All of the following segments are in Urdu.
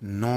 9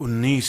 19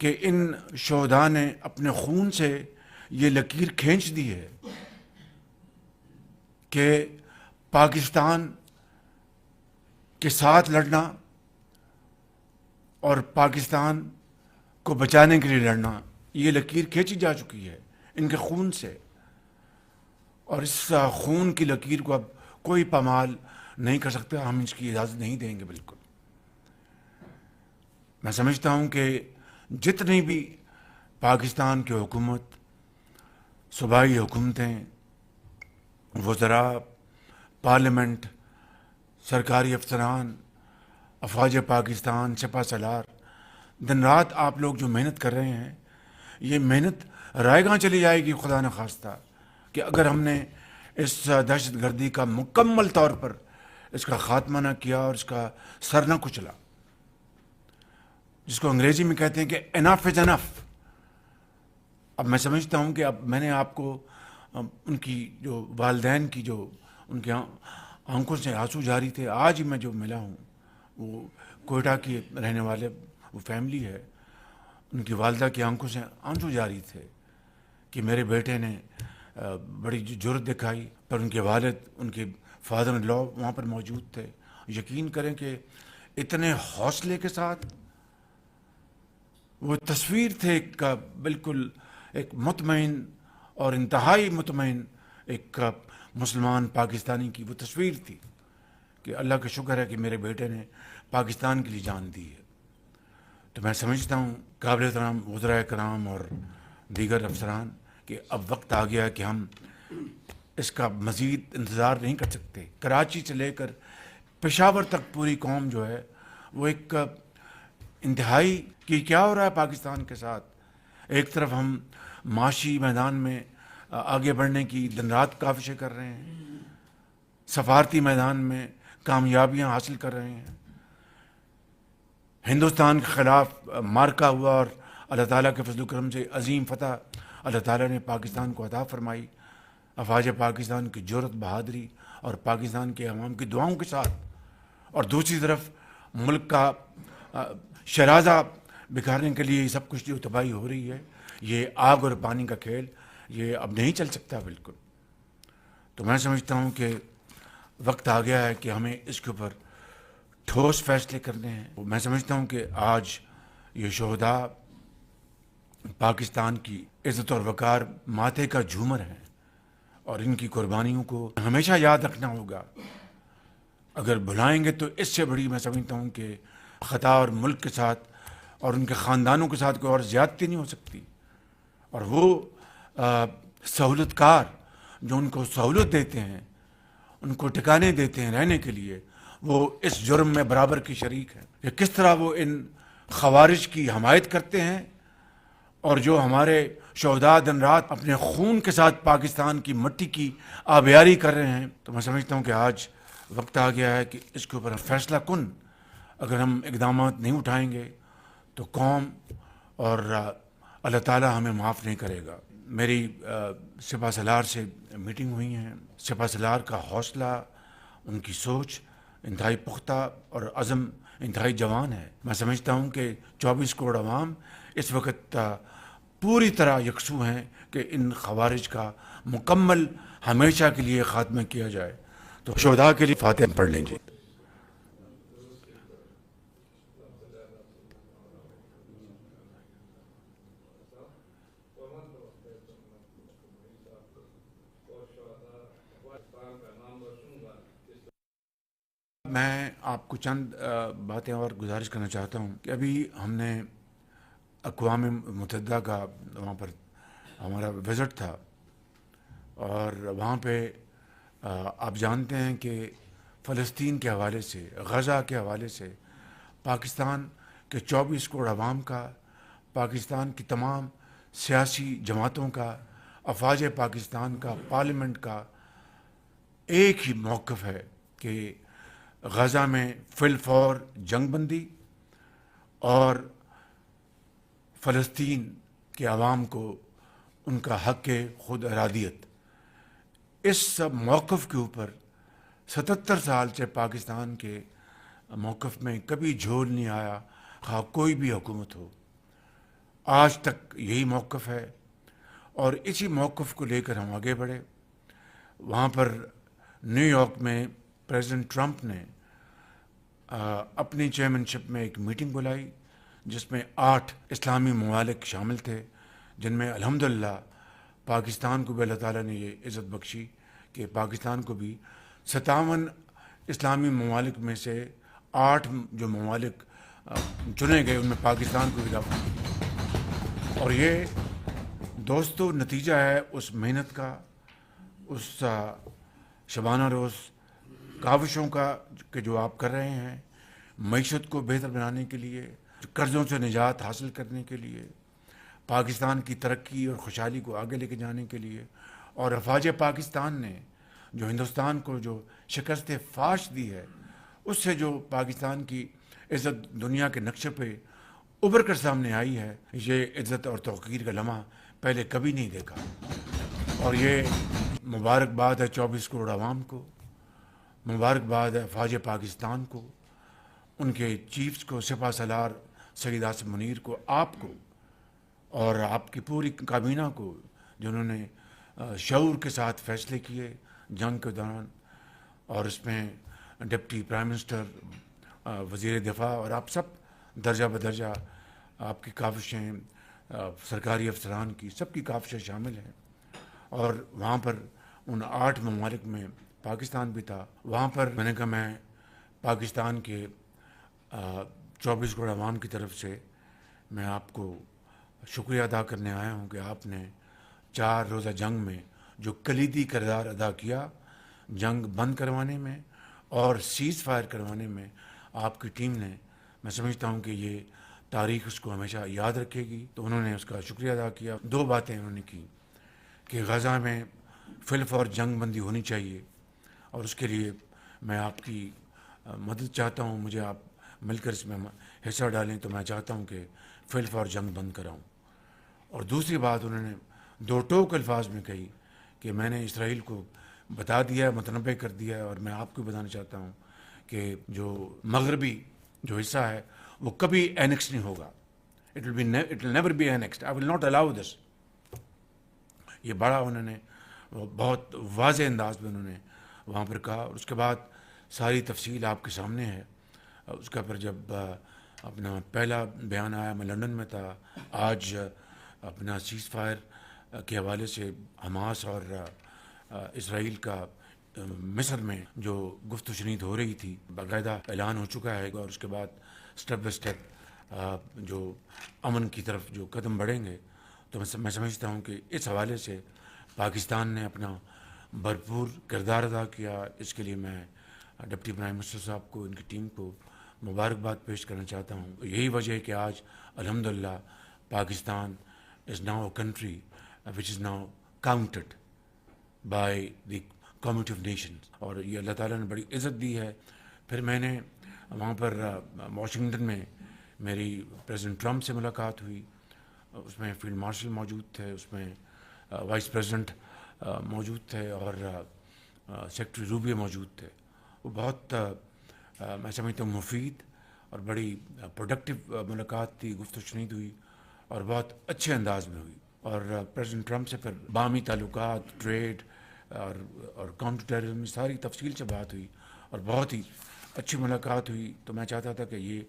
کہ ان شہداء نے اپنے خون سے یہ لکیر کھینچ دی ہے کہ پاکستان کے ساتھ لڑنا اور پاکستان کو بچانے کے لیے لڑنا، یہ لکیر کھینچی جا چکی ہے ان کے خون سے، اور اس خون کی لکیر کو اب کوئی پامال نہیں کر سکتا. ہم اس کی اجازت نہیں دیں گے. بالکل میں سمجھتا ہوں کہ جتنی بھی پاکستان کی حکومت، صوبائی حکومتیں، وزراء، پارلیمنٹ، سرکاری افسران، افواج پاکستان، سپہ سالار، دن رات آپ لوگ جو محنت کر رہے ہیں، یہ محنت رائے گاں چلی جائے گی خدا نخواستہ کہ اگر ہم نے اس دہشت گردی کا مکمل طور پر اس کا خاتمہ نہ کیا اور اس کا سر نہ کچلا، جس کو انگریزی میں کہتے ہیں کہ انف از انف. اب میں سمجھتا ہوں کہ اب میں نے آپ کو ان کی جو والدین کی جو ان کے آنکھوں سے آنسو جاری تھے، آج ہی میں جو ملا ہوں، وہ کوئٹہ کی رہنے والے وہ فیملی ہے، ان کی والدہ کی آنکھوں سے آنسو جاری تھے کہ میرے بیٹے نے بڑی جرأت دکھائی. پر ان کے والد، ان کے فادر ان لا وہاں پر موجود تھے. یقین کریں کہ اتنے حوصلے کے ساتھ وہ تصویر تھے کا بالکل ایک مطمئن اور انتہائی مطمئن ایک مسلمان پاکستانی کی وہ تصویر تھی کہ اللہ کا شکر ہے کہ میرے بیٹے نے پاکستان کے لیے جان دی ہے. تو میں سمجھتا ہوں قابل احترام وزراء کرام اور دیگر افسران کہ اب وقت آ گیا ہے کہ ہم اس کا مزید انتظار نہیں کر سکتے. کراچی سے لے کر پشاور تک پوری قوم جو ہے وہ ایک انتہائی کہ کیا ہو رہا ہے پاکستان کے ساتھ. ایک طرف ہم معاشی میدان میں آگے بڑھنے کی دن رات کاوشیں کر رہے ہیں، سفارتی میدان میں کامیابیاں حاصل کر رہے ہیں، ہندوستان کے خلاف مارکا ہوا اور اللہ تعالیٰ کے فضل و کرم سے عظیم فتح اللہ تعالیٰ نے پاکستان کو عطا فرمائی. افواج پاکستان کی جرأت، بہادری اور پاکستان کے عوام کی دعاؤں کے ساتھ، اور دوسری طرف ملک کا شرازہ بکھارنے کے لیے یہ سب کچھ جو تباہی ہو رہی ہے، یہ آگ اور پانی کا کھیل یہ اب نہیں چل سکتا بالکل. تو میں سمجھتا ہوں کہ وقت آ گیا ہے کہ ہمیں اس کے اوپر ٹھوس فیصلے کرنے ہیں. میں سمجھتا ہوں کہ آج یہ شہداء پاکستان کی عزت اور وقار ماتھے کا جھومر ہیں، اور ان کی قربانیوں کو ہمیشہ یاد رکھنا ہوگا. اگر بھلائیں گے تو اس سے بڑی میں سمجھتا ہوں کہ خطا اور ملک کے ساتھ اور ان کے خاندانوں کے ساتھ کوئی اور زیادتی نہیں ہو سکتی. اور وہ سہولت کار جو ان کو سہولت دیتے ہیں، ان کو ٹھکانے دیتے ہیں رہنے کے لیے، وہ اس جرم میں برابر کی شریک ہیں کہ کس طرح وہ ان خوارج کی حمایت کرتے ہیں، اور جو ہمارے شہداء دن رات اپنے خون کے ساتھ پاکستان کی مٹی کی آبیاری کر رہے ہیں. تو میں سمجھتا ہوں کہ آج وقت آ گیا ہے کہ اس کے اوپر فیصلہ کن اگر ہم اقدامات نہیں اٹھائیں گے تو قوم اور اللہ تعالیٰ ہمیں معاف نہیں کرے گا. میری سپہ سالار سے میٹنگ ہوئی ہیں. سپہ سالار کا حوصلہ، ان کی سوچ انتہائی پختہ اور عزم انتہائی جوان ہے. میں سمجھتا ہوں کہ 24 کروڑ عوام اس وقت پوری طرح یکسو ہیں کہ ان خوارج کا مکمل ہمیشہ کے لیے خاتمہ کیا جائے. تو شہداء کے لیے فاتحہ پڑھ لیں. میں آپ کو چند باتیں اور گزارش کرنا چاہتا ہوں کہ ابھی ہم نے اقوام متحدہ کا وہاں پر ہمارا وزٹ تھا، اور وہاں پہ آپ جانتے ہیں کہ فلسطین کے حوالے سے، غزہ کے حوالے سے پاکستان کے 24 کروڑ عوام کا، پاکستان کی تمام سیاسی جماعتوں کا، افواج پاکستان کا، پارلیمنٹ کا ایک ہی موقف ہے کہ غزہ میں فی الفور جنگ بندی اور فلسطین کے عوام کو ان کا حق خود ارادیت. اس موقف کے اوپر 77 سال سے پاکستان کے موقف میں کبھی جھول نہیں آیا، خواہ کوئی بھی حکومت ہو. آج تک یہی موقف ہے اور اسی موقف کو لے کر ہم آگے بڑھے. وہاں پر نیو یارک میں پریزیڈنٹ ٹرمپ نے اپنی چیئرمین میں ایک میٹنگ بلائی جس میں 8 اسلامی ممالک شامل تھے، جن میں الحمدللہ پاکستان کو بھی اللہ تعالیٰ نے یہ عزت بخشی کہ پاکستان کو بھی 57 اسلامی ممالک میں سے 8 جو ممالک چنے گئے ان میں پاکستان کو بھی داخل. اور یہ دوستو نتیجہ ہے اس محنت کا، اس شبانہ روز کاوشوں کا کہ جو آپ کر رہے ہیں معیشت کو بہتر بنانے کے لیے، قرضوں سے نجات حاصل کرنے کے لیے، پاکستان کی ترقی اور خوشحالی کو آگے لے کے جانے کے لیے. اور افواج پاکستان نے جو ہندوستان کو جو شکست فاش دی ہے، اس سے جو پاکستان کی عزت دنیا کے نقشے پہ ابھر کر سامنے آئی ہے، یہ عزت اور توقیر کا لمحہ پہلے کبھی نہیں دیکھا. اور یہ مبارکباد ہے 24 کروڑ عوام کو، مبارکباد ہے افواج پاکستان کو، ان کے چیفز کو، سپہ سالار سید آصف منیر کو، آپ کو اور آپ کی پوری کابینہ کو، جنہوں نے شعور کے ساتھ فیصلے کیے جنگ کے دوران. اور اس میں ڈپٹی پرائم منسٹر، وزیر دفاع اور آپ سب درجہ بدرجہ آپ کی کاوشیں، سرکاری افسران کی سب کی کاوشیں شامل ہیں. اور وہاں پر ان 8 ممالک میں پاکستان بھی تھا. وہاں پر میں نے کہا میں پاکستان کے 24 کروڑ عوام کی طرف سے میں آپ کو شکریہ ادا کرنے آیا ہوں کہ آپ نے 4 روزہ جنگ میں جو کلیدی کردار ادا کیا، جنگ بند کروانے میں اور سیز فائر کروانے میں آپ کی ٹیم نے. میں سمجھتا ہوں کہ یہ تاریخ اس کو ہمیشہ یاد رکھے گی. تو انہوں نے اس کا شکریہ ادا کیا. 2 باتیں انہوں نے کی کہ غزہ میں فی الفور جنگ بندی ہونی چاہیے اور اس کے لیے میں آپ کی مدد چاہتا ہوں، مجھے آپ مل کر اس میں حصہ ڈالیں تو میں چاہتا ہوں کہ فی الفور جنگ بند کراؤں. اور دوسری بات انہوں نے 2 ٹوک الفاظ میں کہی کہ میں نے اسرائیل کو بتا دیا، متنبع کر دیا ہے، اور میں آپ کو بتانا چاہتا ہوں کہ جو مغربی جو حصہ ہے وہ کبھی اینکس نہیں ہوگا. It will never be annexed. I will not allow this. یہ بڑا انہوں نے بہت واضح انداز میں انہوں نے وہاں پر کہا. اور اس کے بعد ساری تفصیل آپ کے سامنے ہے. اس کا پھر جب اپنا پہلا بیان آیا، میں لندن میں تھا. آج اپنا سیز فائر کے حوالے سے حماس اور اسرائیل کا مصر میں جو گفت و شنید ہو رہی تھی، باقاعدہ اعلان ہو چکا ہے. اور اس کے بعد سٹیپ بائی سٹیپ جو امن کی طرف جو قدم بڑھیں گے. تو میں سمجھتا ہوں کہ اس حوالے سے پاکستان نے اپنا بھرپور کردار ادا کیا. اس کے لیے میں ڈپٹی پرائم منسٹر صاحب کو، ان کی ٹیم کو مبارکباد پیش کرنا چاہتا ہوں. یہی وجہ ہے کہ آج الحمدللہ Pakistan is now a country which is now counted by the community of nations. اور یہ اللہ تعالیٰ نے بڑی عزت دی ہے. پھر میں نے وہاں پر واشنگٹن میں میری پریزیڈنٹ ٹرمپ سے ملاقات ہوئی. اس میں فیلڈ مارشل موجود تھے، اس میں وائس پریزیڈنٹ موجود تھے اور سیکرٹری روبیو موجود تھے. وہ بہت میں سمجھتا ہوں مفید اور بڑی پروڈکٹیو ملاقات تھی، گفت و شنید ہوئی اور بہت اچھے انداز میں ہوئی. اور پریزیڈنٹ ٹرمپ سے پھر باہمی تعلقات، ٹریڈ اور کاؤنٹر ٹیررزم ساری تفصیل سے بات ہوئی اور بہت ہی اچھی ملاقات ہوئی. تو میں چاہتا تھا کہ یہ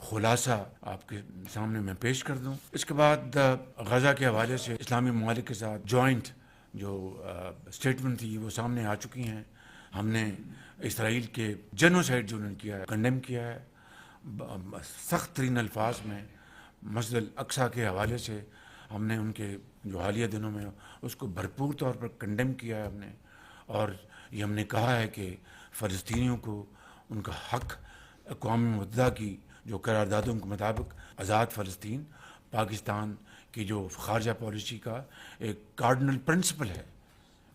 خلاصہ آپ کے سامنے میں پیش کر دوں. اس کے بعد غزہ کے حوالے سے اسلامی ممالک کے ساتھ جوائنٹ جو اسٹیٹمنٹ تھی وہ سامنے آ چکی ہیں. ہم نے اسرائیل کے جینوسائیڈ جو انہوں نے کیا ہے کنڈیم کیا ہے سخت ترین الفاظ میں. مسجد الاقصیٰ کے حوالے سے ہم نے ان کے جو حالیہ دنوں میں اس کو بھرپور طور پر کنڈیم کیا ہے ہم نے. اور یہ ہم نے کہا ہے کہ فلسطینیوں کو ان کا حق اقوام متحدہ کی جو قراردادوں کے مطابق آزاد فلسطین پاکستان کی جو خارجہ پالیسی کا ایک کارڈنل پرنسپل ہے،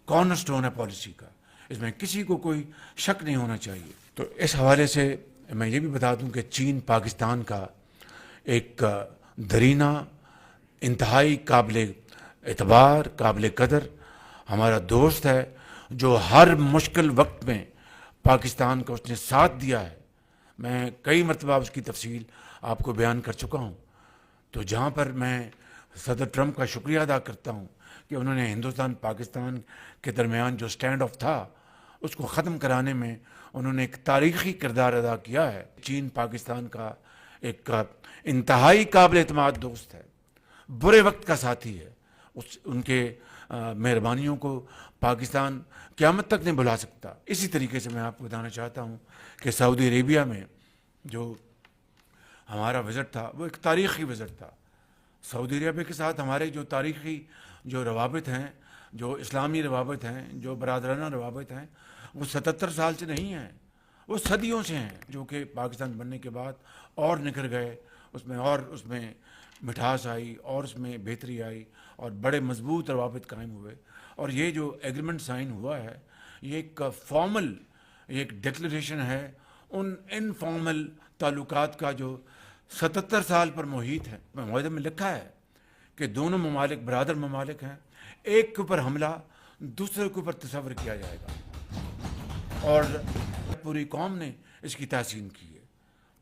کارنر سٹون ہے پالیسی کا. اس میں کسی کو کوئی شک نہیں ہونا چاہیے. تو اس حوالے سے میں یہ بھی بتا دوں کہ چین پاکستان کا ایک درینہ، انتہائی قابل اعتبار، قابل قدر ہمارا دوست ہے، جو ہر مشکل وقت میں پاکستان کا اس نے ساتھ دیا ہے. میں کئی مرتبہ اس کی تفصیل آپ کو بیان کر چکا ہوں. تو جہاں پر میں صدر ٹرمپ کا شکریہ ادا کرتا ہوں کہ انہوں نے ہندوستان پاکستان کے درمیان جو سٹینڈ آف تھا اس کو ختم کرانے میں انہوں نے ایک تاریخی کردار ادا کیا ہے۔ چین پاکستان کا ایک انتہائی قابل اعتماد دوست ہے، برے وقت کا ساتھی ہے، ان کے مہربانیوں کو پاکستان قیامت تک نہیں بھلا سکتا۔ اسی طریقے سے میں آپ کو بتانا چاہتا ہوں کہ سعودی عربیہ میں جو ہمارا وزٹ تھا وہ ایک تاریخی وزٹ تھا۔ سعودی عربیہ کے ساتھ ہمارے جو تاریخی جو روابط ہیں، جو اسلامی روابط ہیں، جو برادرانہ روابط ہیں، وہ 77 سال سے نہیں ہیں، وہ صدیوں سے ہیں، جو کہ پاکستان بننے کے بعد اور نکھر گئے، اس میں مٹھاس آئی اور اس میں بہتری آئی اور بڑے مضبوط روابط قائم ہوئے۔ اور یہ جو ایگریمنٹ سائن ہوا ہے یہ ایک فارمل، یہ ایک ڈکلریشن ہے ان انفارمل تعلقات کا جو 77 سال پر محیط ہے۔ معاہدے میں لکھا ہے کہ دونوں ممالک برادر ممالک ہیں، ایک کے اوپر حملہ دوسرے کے اوپر تصور کیا جائے گا، اور پوری قوم نے اس کی تحسین کی ہے،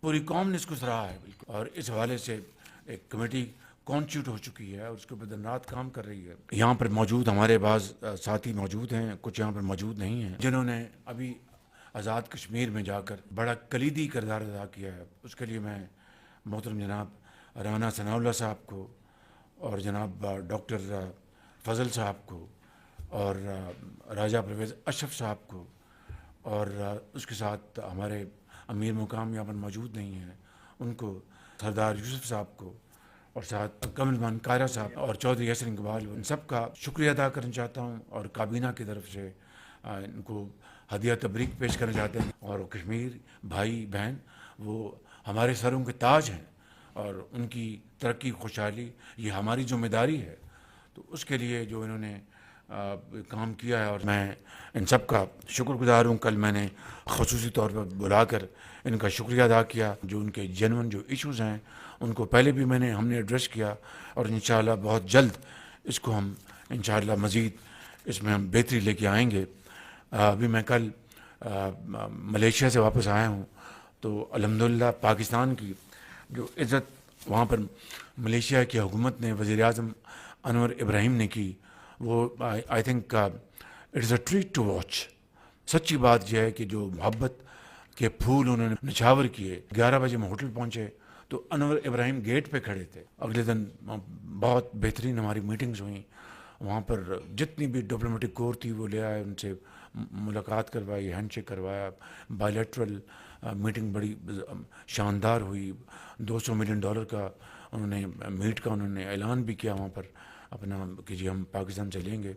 پوری قوم نے اس کو سراہا ہے بالکل۔ اور اس حوالے سے ایک کمیٹی کانسٹیٹیوٹ ہو چکی ہے اور اس کے اوپر دن رات کام کر رہی ہے۔ یہاں پر موجود ہمارے بعض ساتھی موجود ہیں، کچھ یہاں پر موجود نہیں ہیں، جنہوں نے ابھی آزاد کشمیر میں جا کر بڑا کلیدی کردار ادا کیا ہے۔ اس کے لیے میں محترم جناب رانا ثناء اللہ صاحب کو اور جناب ڈاکٹر فضل صاحب کو اور راجہ پرویز اشرف صاحب کو اور اس کے ساتھ ہمارے امیر مقام یہاں پر موجود نہیں ہیں ان کو، سردار یوسف صاحب کو اور ساتھ کمل مان کائرہ صاحب اور چودھری حسن اقبال، ان سب کا شکریہ ادا کرنا چاہتا ہوں اور کابینہ کی طرف سے ان کو ہدیہ تبریک پیش کرنا چاہتے ہیں۔ اور کشمیر بھائی بہن وہ ہمارے سروں کے تاج ہیں اور ان کی ترقی خوشحالی یہ ہماری ذمہ داری ہے، تو اس کے لیے جو انہوں نے کام کیا ہے اور میں ان سب کا شکر گزار ہوں۔ کل میں نے خصوصی طور پر بلا کر ان کا شکریہ ادا کیا، جو ان کے جینون جو ایشوز ہیں ان کو پہلے بھی ہم نے ایڈریس کیا اور انشاءاللہ بہت جلد اس کو ہم انشاءاللہ مزید اس میں ہم بہتری لے کے آئیں گے۔ ابھی میں کل ملیشیا سے واپس آیا ہوں تو الحمدللہ پاکستان کی جو عزت وہاں پر ملیشیا کی حکومت نے وزیر اعظم انور ابراہیم نے کی، وہ I think it is a treat to watch. سچی بات یہ ہے کہ جو محبت کے پھول انہوں نے نچھاور کیے۔ 11 بجے میں ہوٹل پہنچے تو انور ابراہیم گیٹ پہ کھڑے تھے۔ اگلے دن بہت بہترین ہماری میٹنگز ہوئیں، وہاں پر جتنی بھی ڈپلومیٹک کور تھی وہ لے آئے، ان سے ملاقات کروائی، ہینڈ شیک کروایا، بائیلیٹرل میٹنگ بڑی شاندار ہوئی۔ $200 ملین کا انہوں نے میٹ کا انہوں نے اعلان بھی کیا وہاں پر اپنا کہ جی ہم پاکستان سے لیں گے،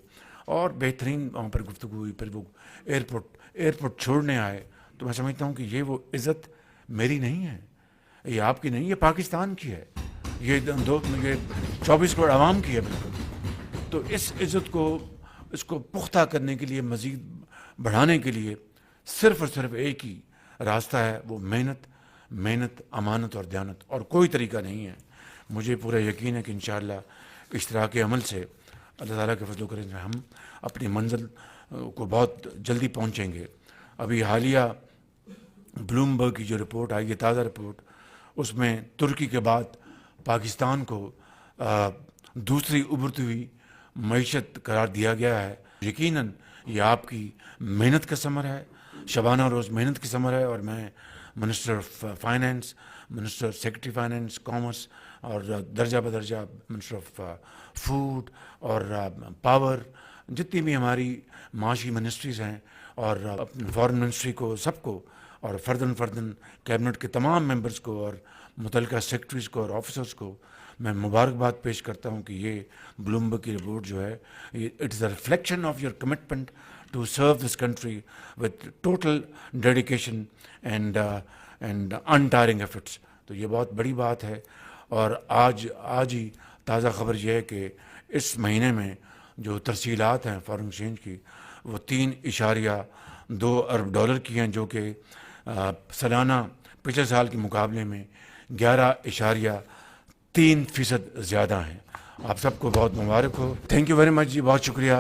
اور بہترین وہاں پر گفتگو ہوئی۔ پھر وہ ایئرپورٹ چھوڑنے آئے تو میں سمجھتا ہوں کہ یہ وہ عزت میری نہیں ہے، یہ آپ کی نہیں، یہ پاکستان کی ہے، یہ 24 کروڑ عوام کی ہے بالکل۔ تو اس عزت کو، اس کو پختہ کرنے کے لیے، مزید بڑھانے کے لیے صرف اور صرف ایک ہی راستہ ہے، وہ محنت، امانت اور دیانت، اور کوئی طریقہ نہیں ہے۔ مجھے پورا یقین ہے کہ انشاءاللہ اشتراک عمل سے اللہ تعالیٰ کے فضل و کرم سے ہم اپنی منزل کو بہت جلدی پہنچیں گے۔ ابھی حالیہ بلومبرگ کی جو رپورٹ آئی ہے، تازہ رپورٹ، اس میں ترکی کے بعد پاکستان کو دوسری ابھرتی ہوئی معیشت قرار دیا گیا ہے۔ یقیناً یہ آپ کی محنت کا ثمر ہے، شبانہ روز محنت کی ثمر ہے، اور میں minister of finance, minister secretary finance commerce اور درجہ بدرجہ منسٹر آف فوڈ اور پاور، جتنی بھی ہماری معاشی منسٹریز ہیں، اور فارن منسٹری کو، سب کو، اور فردن کیبنٹ کے تمام ممبرز کو اور متعلقہ سیکرٹریز کو اور آفیسرز کو میں مبارکباد پیش کرتا ہوں کہ یہ بلومبرگ کی رپورٹ جو ہے، it is a reflection of your commitment to serve this country with total dedication and untiring efforts. تو یہ بہت بڑی بات ہے۔ اور آج ہی تازہ خبر یہ ہے کہ اس مہینے میں جو ترسیلات ہیں فارن ایکسچینج کی، وہ $3.2 ارب کی ہیں، جو کہ سالانہ پچھلے سال کے مقابلے میں 11.3% زیادہ ہیں۔ آپ سب کو بہت مبارک ہو۔ تھینک یو ویری مچ جی، بہت شکریہ۔